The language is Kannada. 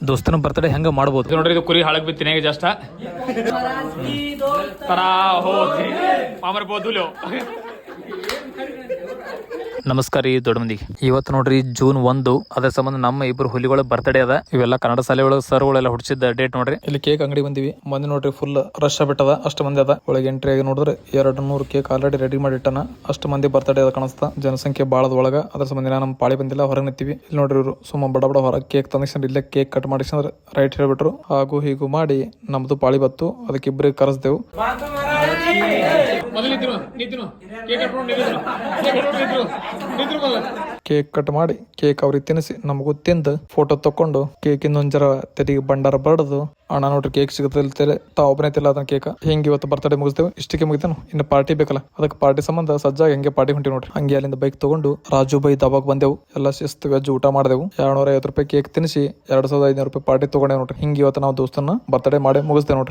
ದೋಸ್ತನ ಬರ್ತಡೇ ಹೆಂಗ ಮಾಡ್ಬೋದು ನೋಡ್ರಿ. ಇದು ಕುರಿ ಹಾಳಗ್ ಬಿತ್ತೀನಿ ಈಗ ಜಸ್ಟ್ ತರಾ ಹೋದ್ರಿ ಮಾಮರ ಬೋದುಲು. ನಮಸ್ಕಾರ ರೀ ದೊಡ್ಡ ಮಂದಿಗೆ. ಇವತ್ತು ನೋಡ್ರಿ ಜೂನ್ 1 ಅದ್ರ ಸಂಬಂಧ ನಮ್ಮ ಇಬ್ಬರು ಹುಲಿಗಳ ಬರ್ತಡೇ ಅದ. ಇವೆಲ್ಲ ಕನ್ನಡ ಶಾಲೆಗಳು ಸರ್ಗಳೆಲ್ಲ ಹುಡ್ಸಿದ ಡೇಟ್ ನೋಡ್ರಿ. ಇಲ್ಲಿ ಕೇಕ್ ಅಂಗಡಿ ಬಂದಿವಿ. ಮಂದಿ ನೋಡ್ರಿ ಫುಲ್ ರಶ್ ಬಿಟ್ಟದ. ಅಷ್ಟು ಮಂದಿ ಅದ. ಒಳಗೆ ಎಂಟ್ರಿ ಆಗಿ ನೋಡಿದ್ರೆ 200 ಕೇಕ್ ಆಲ್ರೆಡಿ ರೆಡಿ ಮಾಡಿಟ್ಟನ. ಅಷ್ಟು ಮಂದಿ ಬರ್ತಡೇ ಅದ ಕಾಣಿಸ್ತಾ. ಜನಸಂಖ್ಯೆ ಬಾಳದ ಒಳಗ. ಅದ್ರ ಸಂಬಂಧ ನಮ್ಮ ಪಾಳಿ ಬಂದಿಲ್ಲ, ಹೊರಗೆ ನಿಂತೀವಿ. ಇಲ್ಲಿ ನೋಡ್ರಿ ಇವರು ಸುಮ್ಮ ಬಡ ಹೊರಗೆ ಕೇಕ್ ತಂದಿಸ್ಕೊಂಡು ಇಲ್ಲೇ ಕೇಕ್ ಕಟ್ ಮಾಡಿಸ್ಕೊಂಡ್ರೆ ರೈಟ್ ಹೇಳ್ಬಿಟ್ರು. ಹಾಗೂ ಹೀಗೂ ಮಾಡಿ ನಮ್ದು ಪಾಳಿ ಬತ್ತು. ಅದಕ್ಕೆ ಇಬ್ಬರಿಗೆ ಕರೆಸ್ದೆವು. ಕೇಕ್ ಕಟ್ ಮಾಡಿ ಕೇಕ್ ಅವ್ರಿಗೆ ತಿನ್ನಿಸಿ ನಮಗೂ ತಿಂದು ಫೋಟೋ ತಕೊಂಡು ಕೇಕಿಂದ ಒಂಜರ ತೆರಿಗೆ ಭಂಡಾರ ಬಡದು ಅಣ್ಣ ನೋಡ್ರಿ ಕೇಕ್ ಸಿಗುತ್ತಿಲ್ಲ ತಾ ಒಬ್ಬನೇ ತಿಲ್ಲ ಅದನ್ನ ಕೇಕ್. ಹಿಂಗೆ ಇವತ್ತು ಬರ್ತಡೇ ಮುಗಿಸ್ತೇವೆ. ಇಷ್ಟಕ್ಕೆ ಮುಗಿತಾನು. ಇನ್ನು ಪಾರ್ಟಿ ಬೇಕಲ್ಲ, ಅದಕ್ಕೆ ಪಾರ್ಟಿ ಸಂಬಂಧ ಸಜ್ಜಾಗಿ ಹಂಗೆ ಪಾರ್ಟಿ ಹೊಂಟಿ ನೋಡ್ರಿ. ಹಂಗೆ ಅಲ್ಲಿಂದ ಬೈಕ್ ತಗೊಂಡು ರಾಜು ಬೈ ದಬಾಗ್ ಬಂದೆವು. ಎಲ್ಲ ಶಿಸ್ತು ವೆಜ್ ಊಟ ಮಾಡಿದೆವು. 250 ರೂಪಾಯಿ ಕೇಕ್ ತಿನ್ನಿಸಿ 2500 ರೂಪಾಯಿ ಪಾರ್ಟಿ ತಗೊಂಡೇವ್ ನೋಡ್ರಿ. ಹಿಂಗೆ ಇವತ್ತು ನಾವು ದೋಸ್ತನ್ನ ಬರ್ತಡೇ ಮಾಡಿ ಮುಗಿಸ್ತೇವೆ ನೋಡ್ರಿ.